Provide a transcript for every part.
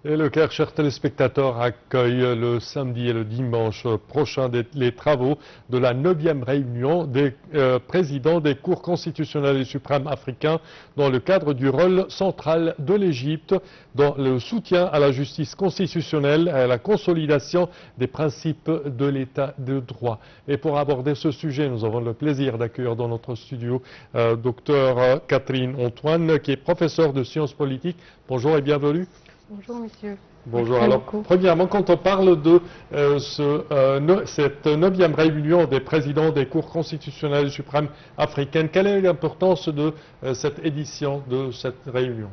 Et le Caire, chers téléspectateurs, accueille le samedi et le dimanche prochain les travaux de la 9e réunion des présidents des cours constitutionnelles et suprêmes africains dans le cadre du rôle central de l'Égypte dans le soutien à la justice constitutionnelle et à la consolidation des principes de l'État de droit. Et pour aborder ce sujet, nous avons le plaisir d'accueillir dans notre studio Dr Catherine Antoine, qui est professeure de sciences politiques. Bonjour et bienvenue. Bonjour monsieur. Bonjour. Alors, premièrement, quand on parle de cette 9e réunion des présidents des cours constitutionnelles suprêmes africaines, quelle est l'importance de cette édition, de cette réunion?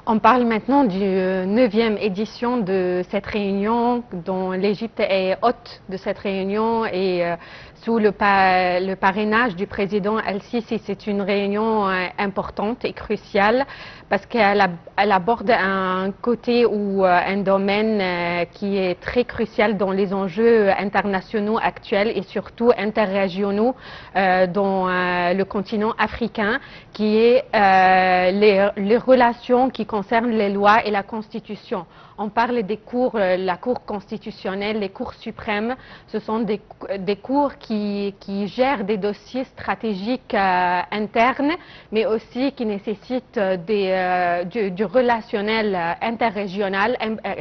On parle maintenant du 9e édition de cette réunion dont l'Égypte est hôte de cette réunion et sous le parrainage du président Al-Sisi. C'est une réunion importante et cruciale parce qu'elle aborde un côté ou un domaine qui est très crucial dans les enjeux internationaux actuels et surtout interrégionaux dans le continent africain, qui est les relations qui concernent les lois et la Constitution. On parle des cours, la Cour constitutionnelle, les cours suprêmes. Ce sont des cours qui gèrent des dossiers stratégiques internes, mais aussi qui nécessitent du relationnel interrégional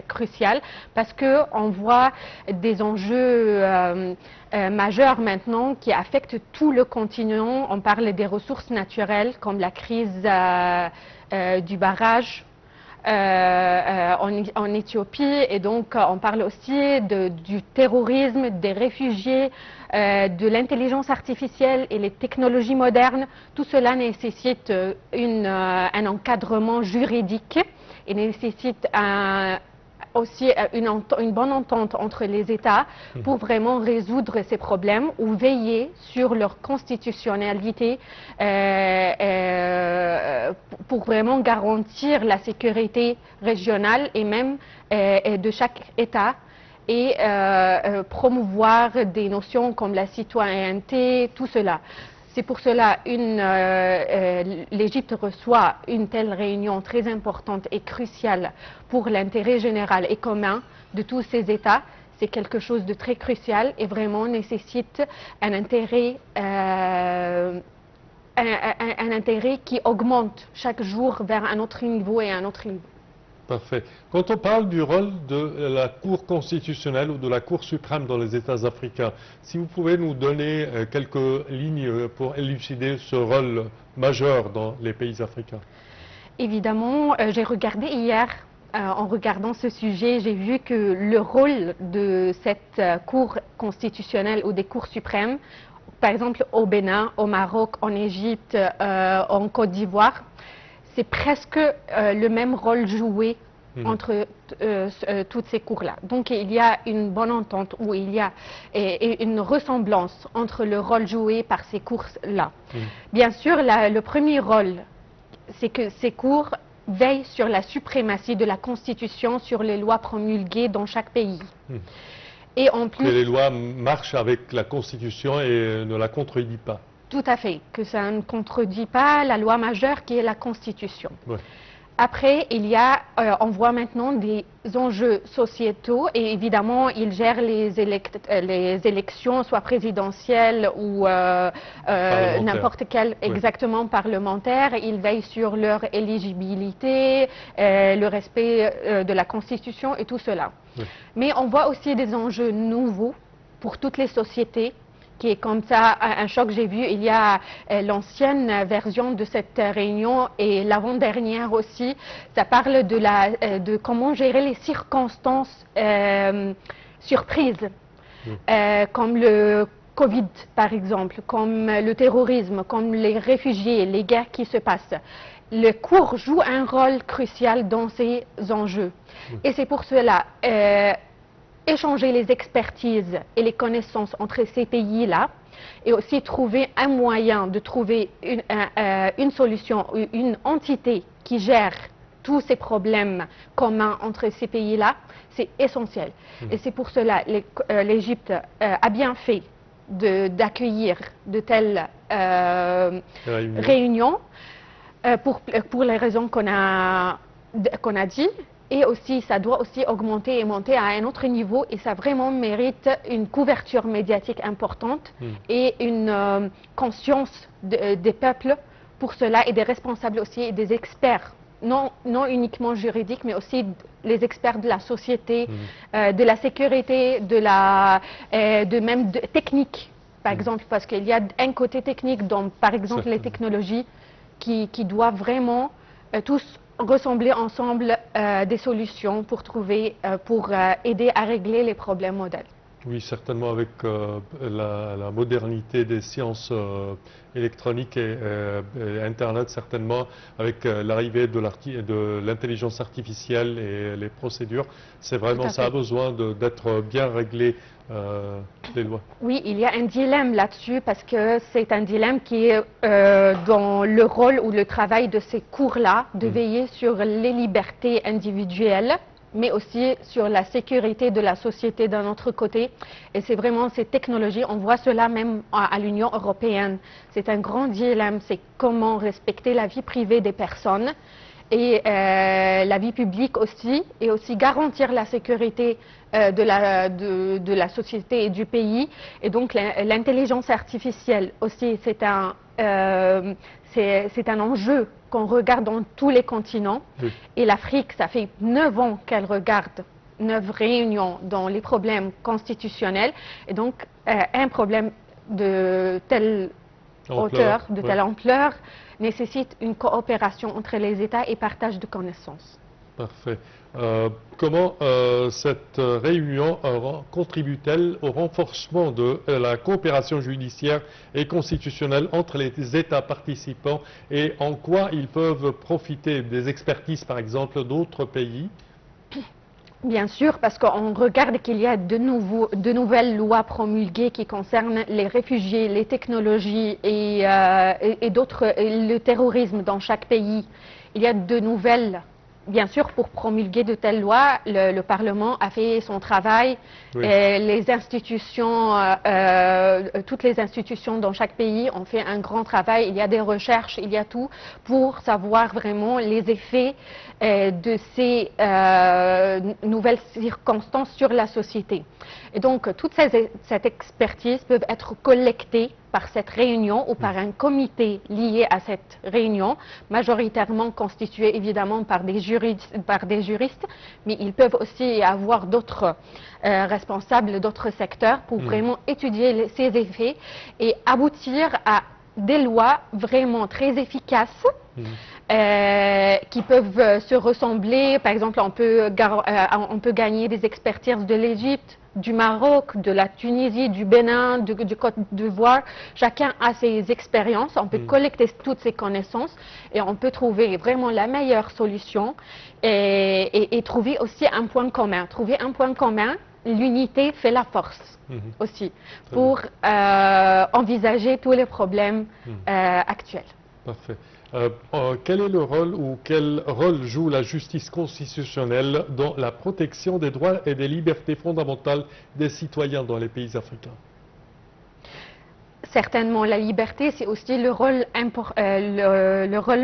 crucial, parce qu'on voit des enjeux majeurs maintenant qui affectent tout le continent. On parle des ressources naturelles comme la crise du barrage en Éthiopie, et donc on parle aussi du terrorisme, des réfugiés, de l'intelligence artificielle et les technologies modernes. Tout cela nécessite un encadrement juridique et nécessite aussi une bonne entente entre les États pour vraiment résoudre ces problèmes ou veiller sur leur constitutionnalité pour vraiment garantir la sécurité régionale et même de chaque État et promouvoir des notions comme la citoyenneté, tout cela. C'est pour cela l'Égypte reçoit une telle réunion très importante et cruciale pour l'intérêt général et commun de tous ces États. C'est quelque chose de très crucial et vraiment nécessite un intérêt qui augmente chaque jour vers un autre niveau et un autre niveau. Parfait. Quand on parle du rôle de la Cour constitutionnelle ou de la Cour suprême dans les États africains, si vous pouvez nous donner quelques lignes pour élucider ce rôle majeur dans les pays africains. Évidemment, j'ai regardé hier, en regardant ce sujet, j'ai vu que le rôle de cette Cour constitutionnelle ou des Cours suprêmes, par exemple au Bénin, au Maroc, en Égypte, en Côte d'Ivoire, c'est presque le même rôle joué entre toutes ces cours-là. Donc il y a une bonne entente où il y a une ressemblance entre le rôle joué par ces cours-là. Bien sûr, le premier rôle, c'est que ces cours veillent sur la suprématie de la Constitution sur les lois promulguées dans chaque pays. Et en plus, que les lois marchent avec la Constitution et ne la contredit pas. Tout à fait, que ça ne contredit pas la loi majeure qui est la Constitution. Ouais. Après, on voit maintenant des enjeux sociétaux et évidemment, ils gèrent les élections, soit présidentielles ou n'importe quelle, exactement parlementaire. Ils veillent sur leur éligibilité, le respect de la Constitution et tout cela. Ouais. Mais on voit aussi des enjeux nouveaux pour toutes les sociétés, qui est comme ça un choc. J'ai vu, il y a l'ancienne version de cette réunion et l'avant-dernière aussi. Ça parle de comment gérer les circonstances surprises, comme le Covid par exemple, comme le terrorisme, comme les réfugiés, les guerres qui se passent. Le cours joue un rôle crucial dans ces enjeux. Et c'est pour cela échanger les expertises et les connaissances entre ces pays-là et aussi trouver un moyen de trouver une solution, une entité qui gère tous ces problèmes communs entre ces pays-là, c'est essentiel. Et c'est pour cela que l'Égypte a bien fait d'accueillir de telles réunions pour les raisons qu'on a dit. Et aussi, ça doit aussi augmenter et monter à un autre niveau et ça vraiment mérite une couverture médiatique importante et une conscience des peuples pour cela et des responsables aussi et des experts, non uniquement juridiques mais aussi les experts de la société, de la sécurité, même technique par exemple, parce qu'il y a un côté technique dans par exemple les technologies qui doivent vraiment tous ressembler ensemble des solutions pour trouver, pour aider à régler les problèmes modèles. Oui, certainement avec la modernité des sciences électroniques et Internet, certainement avec l'arrivée de l'intelligence artificielle et les procédures, c'est vraiment ça a besoin d'être bien réglé, les lois. Oui, il y a un dilemme là-dessus parce que c'est un dilemme qui est dans le rôle ou le travail de ces cours-là, de veiller sur les libertés individuelles, mais aussi sur la sécurité de la société d'un autre côté. Et c'est vraiment ces technologies, on voit cela même à l'Union européenne. C'est un grand dilemme, c'est comment respecter la vie privée des personnes et la vie publique aussi, et aussi garantir la sécurité de la société et du pays. Et donc l'intelligence artificielle aussi, c'est un enjeu qu'on regarde dans tous les continents. Et l'Afrique, ça fait 9 ans qu'elle regarde 9 réunions dans les problèmes constitutionnels. Et donc, un problème de telle hauteur, de telle ampleur, nécessite une coopération entre les États et partage de connaissances. Parfait. Comment cette réunion contribue-t-elle au renforcement de la coopération judiciaire et constitutionnelle entre les États participants et en quoi ils peuvent profiter des expertises, par exemple, d'autres pays? Bien sûr, parce qu'on regarde qu'il y a de nouvelles lois promulguées qui concernent les réfugiés, les technologies et le terrorisme dans chaque pays. Il y a de nouvelles. Bien sûr, pour promulguer de telles lois, le Parlement a fait son travail. Et les institutions, toutes les institutions dans chaque pays ont fait un grand travail. Il y a des recherches, il y a tout pour savoir vraiment les effets de ces nouvelles circonstances sur la société. Et donc, toute cette expertise peut être collectée par cette réunion ou par un comité lié à cette réunion, majoritairement constitué évidemment par des juristes, mais ils peuvent aussi avoir d'autres responsables d'autres secteurs pour vraiment étudier ces effets et aboutir à des lois vraiment très efficaces qui peuvent se ressembler. Par exemple, on peut gagner des expertises de l'Égypte, du Maroc, de la Tunisie, du Bénin, du Côte d'Ivoire. Chacun a ses expériences, on peut collecter toutes ces connaissances et on peut trouver vraiment la meilleure solution et trouver aussi un point commun. Trouver un point commun, l'unité fait la force aussi pour envisager tous les problèmes actuels. Parfait. Quel est le rôle ou quel rôle joue la justice constitutionnelle dans la protection des droits et des libertés fondamentales des citoyens dans les pays africains? Certainement, la liberté, c'est aussi le rôle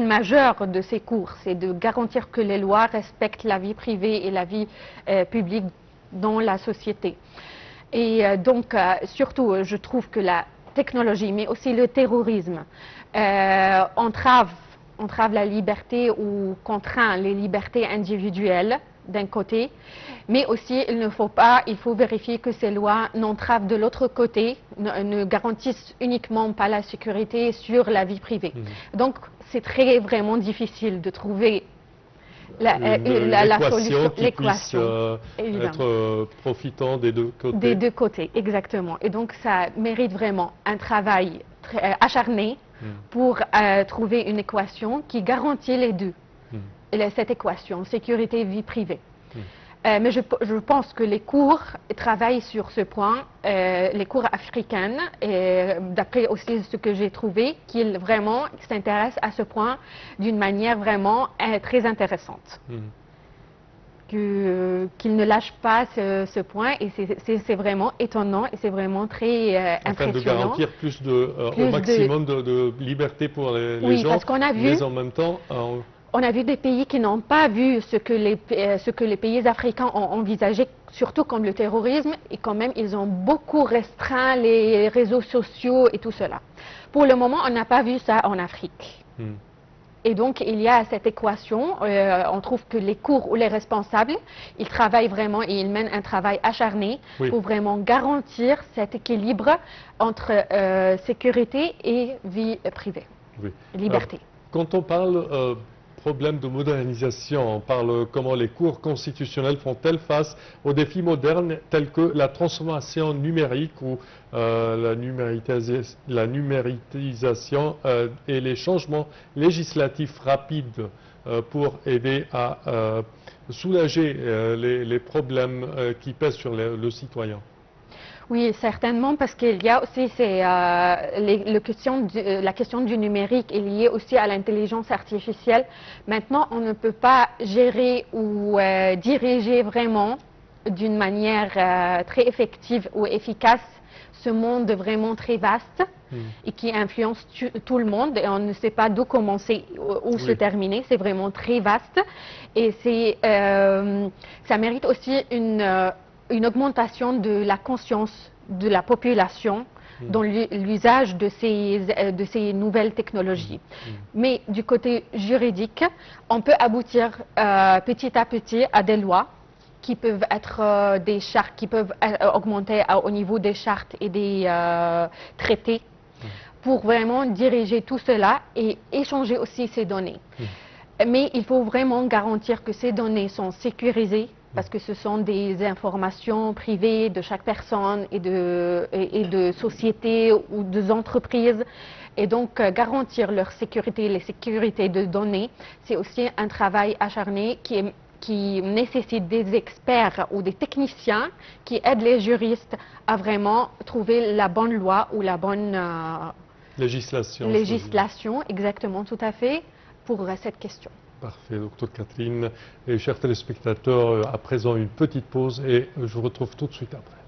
majeur de ces cours. C'est de garantir que les lois respectent la vie privée et la vie publique dans la société. Et donc, surtout, je trouve que la technologie, mais aussi le terrorisme, entrave la liberté ou contraint les libertés individuelles d'un côté, mais aussi il faut vérifier que ces lois n'entravent de l'autre côté, ne garantissent uniquement pas la sécurité sur la vie privée. Donc c'est vraiment difficile de trouver la solution, l'équation être profitant des deux côtés. Des deux côtés, exactement. Et donc ça mérite vraiment un travail très acharné pour trouver une équation qui garantit les deux. Cette équation, sécurité et vie privée. Mais je pense que les cours travaillent sur ce point, les cours africaines, d'après aussi ce que j'ai trouvé, qu'ils vraiment s'intéressent à ce point d'une manière vraiment très intéressante. Qu'ils ne lâchent pas ce point et c'est vraiment étonnant et c'est vraiment très impressionnant. Afin de garantir au maximum de liberté pour les gens, parce qu'on a vu, mais en même temps On a vu des pays qui n'ont pas vu ce que les pays africains ont envisagé, surtout comme le terrorisme, et quand même ils ont beaucoup restreint les réseaux sociaux et tout cela. Pour le moment, on n'a pas vu ça en Afrique. Et donc, il y a cette équation, on trouve que les cours ou les responsables, ils travaillent vraiment et ils mènent un travail acharné pour vraiment garantir cet équilibre entre sécurité et vie privée, liberté. Quand on parle problème de modernisation, on parle comment les cours constitutionnels font-elles face aux défis modernes tels que la transformation numérique ou la numérisation et les changements législatifs rapides pour aider à soulager les problèmes qui pèsent sur le citoyen. Oui, certainement, parce qu'il y a aussi la question du numérique est liée aussi à l'intelligence artificielle. Maintenant, on ne peut pas gérer ou diriger vraiment d'une manière très effective ou efficace ce monde vraiment très vaste et qui influence tout le monde et on ne sait pas d'où commencer, où se terminer. C'est vraiment très vaste et ça mérite aussi une augmentation de la conscience de la population dans l'usage de ces nouvelles technologies. Mais du côté juridique, on peut aboutir petit à petit à des lois qui peuvent être des chartes, qui peuvent augmenter au niveau des chartes et des traités pour vraiment diriger tout cela et échanger aussi ces données. Mais il faut vraiment garantir que ces données sont sécurisées parce que ce sont des informations privées de chaque personne et de sociétés ou d'entreprises. Et donc, garantir leur sécurité, les sécurités de données, c'est aussi un travail acharné qui nécessite des experts ou des techniciens qui aident les juristes à vraiment trouver la bonne loi ou la bonne législation, exactement, tout à fait, pour cette question. Parfait, docteur Catherine. Et chers téléspectateurs, à présent une petite pause et je vous retrouve tout de suite après.